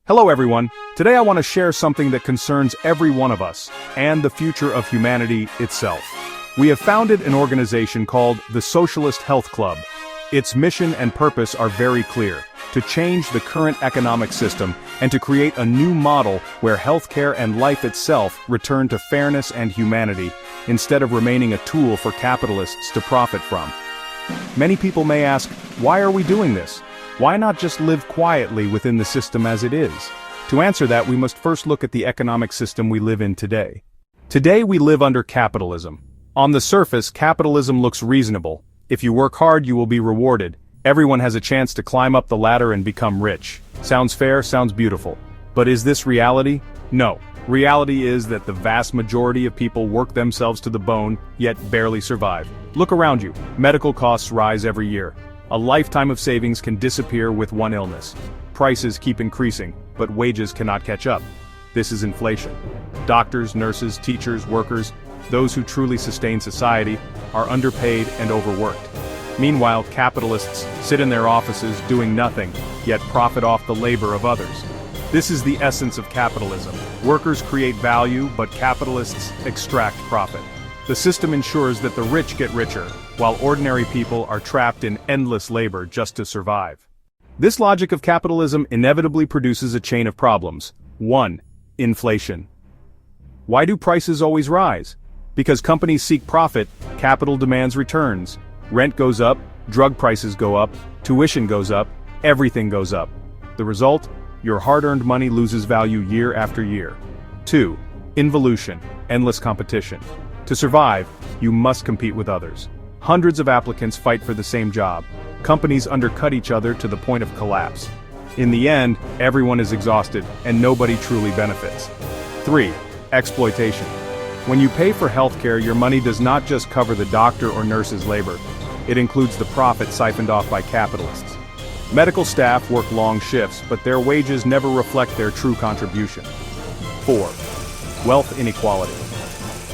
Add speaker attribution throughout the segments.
Speaker 1: Hello everyone, today I want to share something that concerns every one of us, and the future of humanity itself. We have founded an organization called the Socialist Health Club. Its mission and purpose are very clear: to change the current economic system and to create a new model where healthcare and life itself return to fairness and humanity, instead of remaining a tool for capitalists to profit from. Many people may ask, why are we doing this? Why not just live quietly within the system as it is? To answer that, we must first look at the economic system we live in today. Today we live under capitalism. On the surface, capitalism looks reasonable. If you work hard, you will be rewarded. Everyone has a chance to climb up the ladder and become rich. Sounds fair, sounds beautiful. But is this reality? No. Reality is that the vast majority of people work themselves to the bone, yet barely survive. Look around you. Medical costs rise every year. A lifetime of savings can disappear with one illness. Prices keep increasing, but wages cannot catch up. This is inflation. Doctors, nurses, teachers, workers, those who truly sustain society, are underpaid and overworked. Meanwhile, capitalists sit in their offices doing nothing, yet profit off the labor of others. This is the essence of capitalism. Workers create value, but capitalists extract profit. The system ensures that the rich get richer, while ordinary people are trapped in endless labor just to survive. This logic of capitalism inevitably produces a chain of problems. 1. Inflation. Why do prices always rise? Because companies seek profit, capital demands returns. Rent goes up, drug prices go up, tuition goes up, everything goes up. The result? Your hard-earned money loses value year after year. 2. Involution, endless competition. To survive, you must compete with others. Hundreds of applicants fight for the same job. Companies undercut each other to the point of collapse. In the end, everyone is exhausted, and nobody truly benefits. 3. Exploitation. When you pay for healthcare, your money does not just cover the doctor or nurse's labor. It includes the profit siphoned off by capitalists. Medical staff work long shifts, but their wages never reflect their true contribution. 4. Wealth inequality.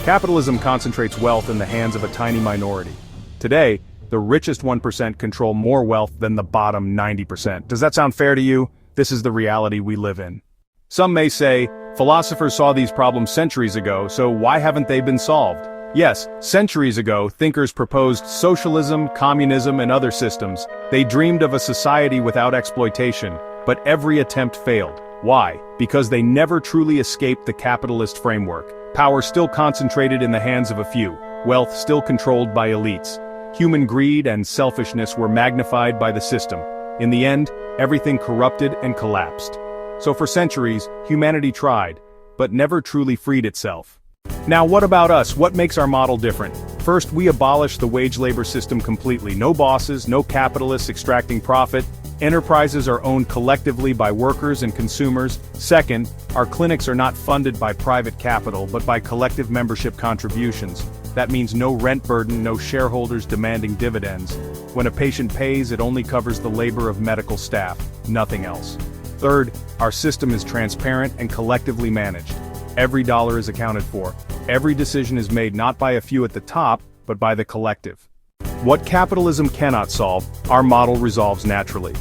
Speaker 1: Capitalism concentrates wealth in the hands of a tiny minority. Today, the richest 1% control more wealth than the bottom 90%. Does that sound fair to you? This is the reality we live in. Some may say, philosophers saw these problems centuries ago, so why haven't they been solved? Yes, centuries ago, thinkers proposed socialism, communism, and other systems. They dreamed of a society without exploitation, but every attempt failed. Why? Because they never truly escaped the capitalist framework. Power still concentrated in the hands of a few. Wealth still controlled by elites. Human greed and selfishness were magnified by the system. In the end, everything corrupted and collapsed. So for centuries, humanity tried, but never truly freed itself. Now what about us? What makes our model different? First, we abolish the wage labor system completely. No bosses, no capitalists extracting profit. Enterprises are owned collectively by workers and consumers. Second, our clinics are not funded by private capital but by collective membership contributions. That means no rent burden, no shareholders demanding dividends. When a patient pays, it only covers the labor of medical staff, nothing else. Third, our system is transparent and collectively managed. Every dollar is accounted for. Every decision is made not by a few at the top, but by the collective. What capitalism cannot solve, our model resolves naturally.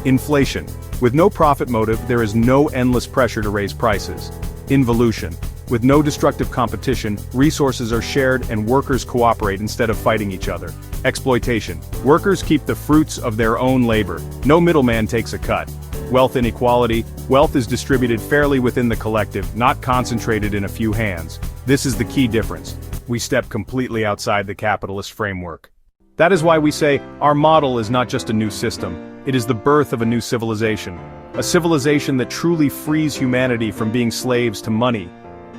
Speaker 1: Inflation. With no profit motive, there is no endless pressure to raise prices. Involution. With no destructive competition, resources are shared and workers cooperate instead of fighting each other. Exploitation. Workers keep the fruits of their own labor. No middleman takes a cut. Wealth inequality. Wealth is distributed fairly within the collective, not concentrated in a few hands. This is the key difference. We step completely outside the capitalist framework. That is why we say, our model is not just a new system, it is the birth of a new civilization. A civilization that truly frees humanity from being slaves to money.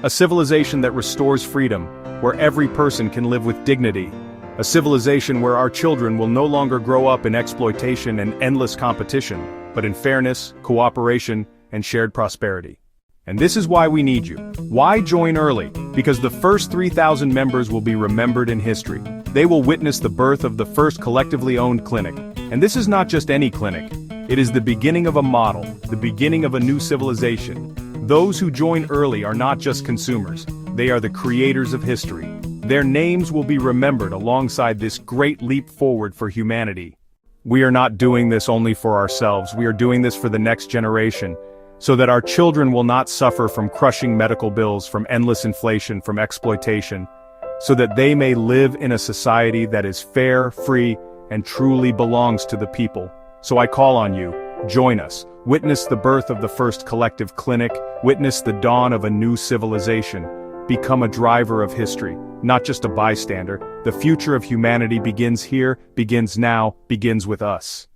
Speaker 1: A civilization that restores freedom, where every person can live with dignity. A civilization where our children will no longer grow up in exploitation and endless competition, but in fairness, cooperation, and shared prosperity. And this is why we need you. Why join early? Because the first 3,000 members will be remembered in history. They will witness the birth of the first collectively owned clinic. And this is not just any clinic. It is the beginning of a model, the beginning of a new civilization. Those who join early are not just consumers. They are the creators of history. Their names will be remembered alongside this great leap forward for humanity. We are not doing this only for ourselves. We are doing this for the next generation. so that our children will not suffer from crushing medical bills, from endless inflation, from exploitation, so that they may live in a society that is fair, free, and truly belongs to the people. So I call on you, join us, witness the birth of the first collective clinic, witness the dawn of a new civilization, become a driver of history, not just a bystander. The future of humanity begins here, begins now, begins with us.